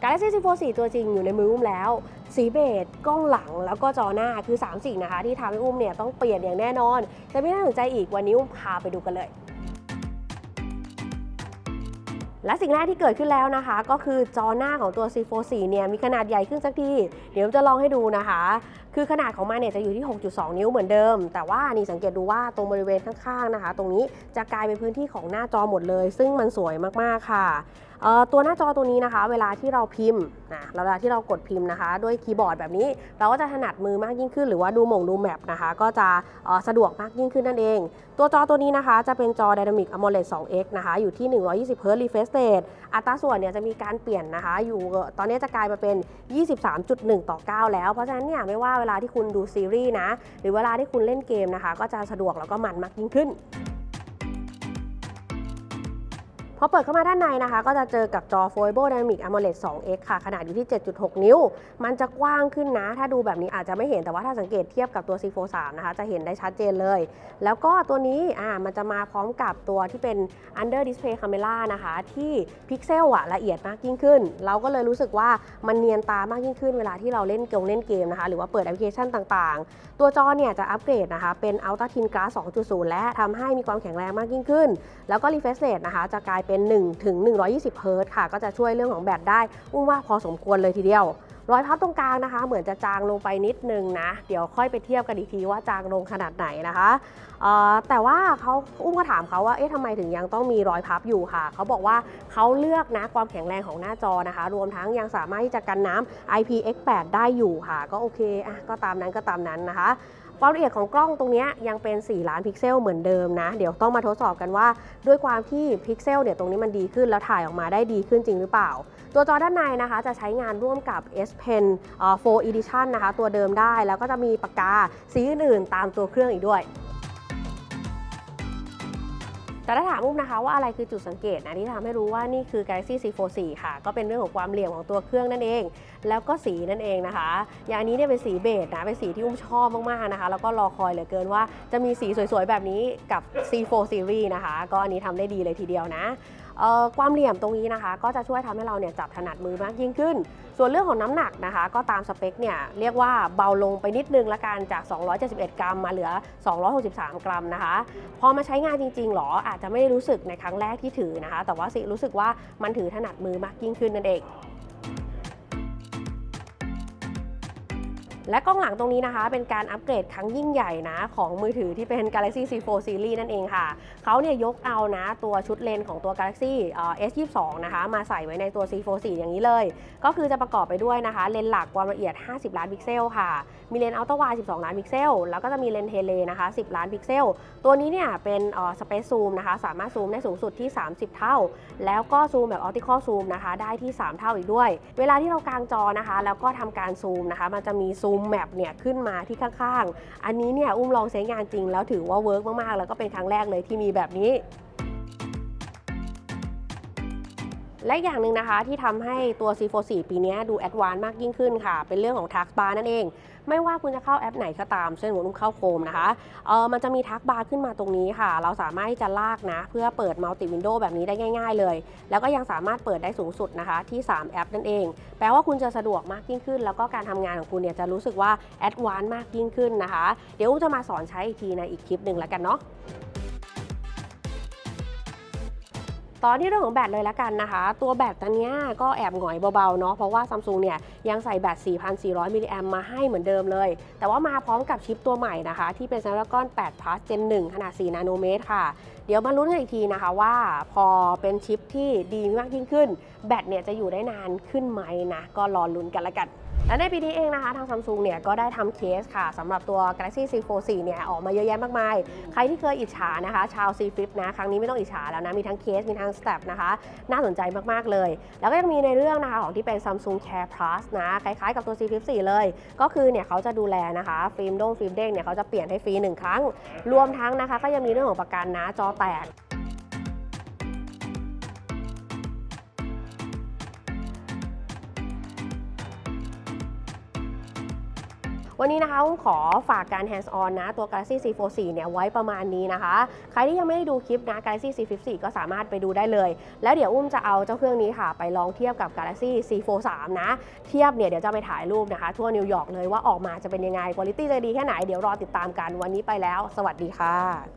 Galaxy Z Fold 4ตัวจริงอยู่ในมืออุ้มแล้วสีเบจกล้องหลังแล้วก็จอหน้าคือ3สิ่งนะคะที่ทำให้อุ้มเนี่ยต้องเปลี่ยนอย่างแน่นอนแต่ไม่น่าสนใจอีกวันนี้อุ้มพาไปดูกันเลยและสิ่งแรกที่เกิดขึ้นแล้วนะคะก็คือจอหน้าของตัว Z Fold 4เนี่ยมีขนาดใหญ่ขึ้นสักทีเดี๋ยวจะลองให้ดูนะคะคือขนาดของมันเนี่ยจะอยู่ที่ 6.2 นิ้วเหมือนเดิมแต่ว่านี่สังเกตดูว่าตรงบริเวณข้างๆนะคะตรงนี้จะกลายเป็นพื้นที่ของหน้าจอหมดเลยซึ่งมันสวยมากๆค่ะตัวหน้าจอตัวนี้นะคะเวลาที่เราพิมพ์เวลาที่เรากดพิมพ์นะคะด้วยคีย์บอร์ดแบบนี้เราก็จะถนัดมือมากยิ่งขึ้นหรือว่าดูแมปนะคะก็จะสะดวกมากยิ่งขึ้นนั่นเองตัวจอตัวนี้นะคะจะเป็นจอ Dynamic AMOLED 2X นะคะอยู่ที่ 120 Hz refresh rate อัตราส่วนเนี่ยจะมีการเปลี่ยนนะคะอยู่ตอนนี้จะกลายมาเป็น 23.1:9 แล้วเพราะฉะนั้นเนี่ยไม่ว่าเวลาที่คุณดูซีรีส์นะหรือเวลาที่คุณเล่นเกมนะคะก็จะสะดวกแล้วก็มันมากยิ่งขึ้นพอเปิดเข้ามาด้านในนะคะก็จะเจอกับจอ Foldable Dynamic AMOLED 2X ค่ะขนาดอยู่ที่ 7.6 นิ้วมันจะกว้างขึ้นนะถ้าดูแบบนี้อาจจะไม่เห็นแต่ว่าถ้าสังเกตเทียบกับตัว Z Fold 3นะคะจะเห็นได้ชัดเจนเลยแล้วก็ตัวนี้มันจะมาพร้อมกับตัวที่เป็น Under Display Camera นะคะที่พิกเซลละเอียดมากยิ่งขึ้นเราก็เลยรู้สึกว่ามันเนียนตามากยิ่งขึ้นเวลาที่เราเล่นเกมนะคะหรือว่าเปิดแอปพลิเคชันต่างๆตัวจอเนี่ยจะอัปเกรดนะคะเป็น Ultra Thin Glass 2.0 และทำให้มีความแข็งแรงมากยิ่งขึ้นแล้วก็ refresh rate นะคะจะกลายเป็น1-120 Hz ค่ะก็จะช่วยเรื่องของแบตได้ว่าพอสมควรเลยทีเดียวรอยพับตรงกลางนะคะเหมือนจะจางลงไปนิดนึงนะเดี๋ยวค่อยไปเทียบกันอีกทีว่าจางลงขนาดไหนนะคะแต่ว่าก็ถามเขาว่าทำไมถึงยังต้องมีรอยพับอยู่ค่ะเขาบอกว่าเขาเลือกนะความแข็งแรงของหน้าจอนะคะรวมทั้งยังสามารถที่จะกันน้ำ IPX8 ได้อยู่ค่ะก็โอเคก็ตามนั้นนะคะความละเอียดของกล้องตรงนี้ยังเป็น4ล้านพิกเซลเหมือนเดิมนะเดี๋ยวต้องมาทดสอบกันว่าด้วยความที่พิกเซลเนี่ยตรงนี้มันดีขึ้นแล้วถ่ายออกมาได้ดีขึ้นจริงหรือเปล่าตัวจอด้านในนะคะจะใช้งานร่วมกับ S Pen 4 Edition นะคะตัวเดิมได้แล้วก็จะมีปากกาสีอื่นๆตามตัวเครื่องอีกด้วยแต่ถ้าถามอุ้มนะคะว่าอะไรคือจุดสังเกตนะที่ทำให้รู้ว่านี่คือ Galaxy Z Fold 4ค่ะก็เป็นเรื่องของความเหลี่ยมของตัวเครื่องนั่นเองแล้วก็สีนั่นเองนะคะอย่างนี้เนี่ยเป็นสีเบจนะเป็นสีที่อุ้มชอบมากๆนะคะแล้วก็รอคอยเหลือเกินว่าจะมีสีสวยๆแบบนี้กับ Z Fold Series นะคะก็อันนี้ทำได้ดีเลยทีเดียวนะความเหลี่ยมตรงนี้นะคะก็จะช่วยทำให้เราเนี่ยจับถนัดมือมากยิ่งขึ้นส่วนเรื่องของน้ำหนักนะคะก็ตามสเปคเนี่ยเรียกว่าเบาลงไปนิดนึงละกันจาก271 กรัมมาเหลือ263 กรัมนะคะพอมาใช้งานจริงๆหรออาจจะไม่รู้สึกในครั้งแรกที่ถือนะคะแต่ว่าสิรู้สึกว่ามันถือถนัดมือมากยิ่งขึ้นนั่นเองและกล้องหลังตรงนี้นะคะเป็นการอัปเกรดครั้งยิ่งใหญ่นะของมือถือที่เป็น Galaxy Z Fold Series นั่นเองค่ะเขาเนี่ยยกเอานะตัวชุดเลนส์ของตัว Galaxy S22 นะคะมาใส่ไว้ในตัว Z Fold 4 อย่างนี้เลยก็คือจะประกอบไปด้วยนะคะเลนส์หลักความละเอียด50ล้านพิกเซลค่ะมีเลนส์อัลตร้าไวด์12ล้านพิกเซลแล้วก็จะมีเลนส์เทเลนะคะ10ล้านพิกเซลตัวนี้เนี่ยเป็นสเปซซูมนะคะสามารถซูมได้สูงสุดที่30เท่าแล้วก็ซูมแบบออปติคอลซูมนะคะได้ที่3เท่าอีกด้วยเวลาที่เรากางจอนะคะแล้วก็ทำการซูมนะคะมันจะมีซูมแมปเนี่ยขึ้นมาที่ข้างๆอันนี้เนี่ยอุ้มลองใช้งานจริงแล้วถือว่าเวิร์กมากๆแล้วก็เป็นครั้งแรกเลยที่มีแบบนี้และอย่างหนึ่งนะคะที่ทำให้ตัว Z Fold 4 ปีนี้ดูแอดวานซ์มากยิ่งขึ้นค่ะเป็นเรื่องของ Task Bar นั่นเองไม่ว่าคุณจะเข้าแอปไหนก็ตามเช่นอุ้มเข้าโคมนะคะมันจะมี Task Bar ขึ้นมาตรงนี้ค่ะเราสามารถที่จะลากนะเพื่อเปิด Multi Window แบบนี้ได้ง่ายๆเลยแล้วก็ยังสามารถเปิดได้สูงสุดนะคะที่3แอปนั่นเองแปลว่าคุณจะสะดวกมากยิ่งขึ้นแล้วก็การทำงานของคุณเนี่ยจะรู้สึกว่าแอดวานซ์มากยิ่งขึ้นนะคะเดี๋ยวอุ้มจะมาสอนใช้อีกทีในอีกคลิปหนึ่งแล้วกันเนาะตอนที่เรื่องของแบตเลยละกันนะคะตัวแบตตัวนี้ก็แอบหงอยเบาๆเนาะเพราะว่า Samsung เนี่ยยังใส่แบต 4,400 มิลลิแอมมาให้เหมือนเดิมเลยแต่ว่ามาพร้อมกับชิปตัวใหม่นะคะที่เป็น Snapdragon 8 Plus Gen 1 ขนาด 4 นาโนเมตรค่ะเดี๋ยวมาลุ้นกันอีกทีนะคะว่าพอเป็นชิปที่ดีมากยิ่งขึ้นแบตเนี่ยจะอยู่ได้นานขึ้นไหมนะก็รอลุ้นกันละกันและในปีนี้เองนะคะทาง Samsung เนี่ยก็ได้ทำเคสค่ะสำหรับตัว Galaxy Z Fold 4 เนี่ยออกมาเยอะแยะมากมายใครที่เคยอิจฉานะคะชาว Z Flip นะครั้งนี้ไม่ต้องอิจฉาแล้วนะมีทั้งเคสมีทั้งสแตปนะคะน่าสนใจมากๆเลยแล้วก็ยังมีในเรื่องนะคะของที่เป็น Samsung Care Plus นะคล้ายๆกับตัว Z Flip 4 เลยก็คือเนี่ยเขาจะดูแลนะคะฟิล์มเด้งเนี่ยเขาจะเปลี่ยนให้ฟรี1 ครั้งรวมทั้งนะคะก็ยังมีเรื่องของประกันนะจอแตก วันนี้นะคะอุ้มขอฝากการ hands on นะตัว Galaxy C44 เนี่ยไว้ประมาณนี้นะคะใครที่ยังไม่ได้ดูคลิปนะ Galaxy C54 ก็สามารถไปดูได้เลยแล้วเดี๋ยวอุ้มจะเอาเจ้าเครื่องนี้ค่ะไปลองเทียบกับ Galaxy C43 นะเทียบเนี่ยเดี๋ยวจะไปถ่ายรูปนะคะทั่วนิวยอร์กเลยว่าออกมาจะเป็นยังไง quality จะดีแค่ไหนเดี๋ยวรอติดตามกันวันนี้ไปแล้วสวัสดีค่ะ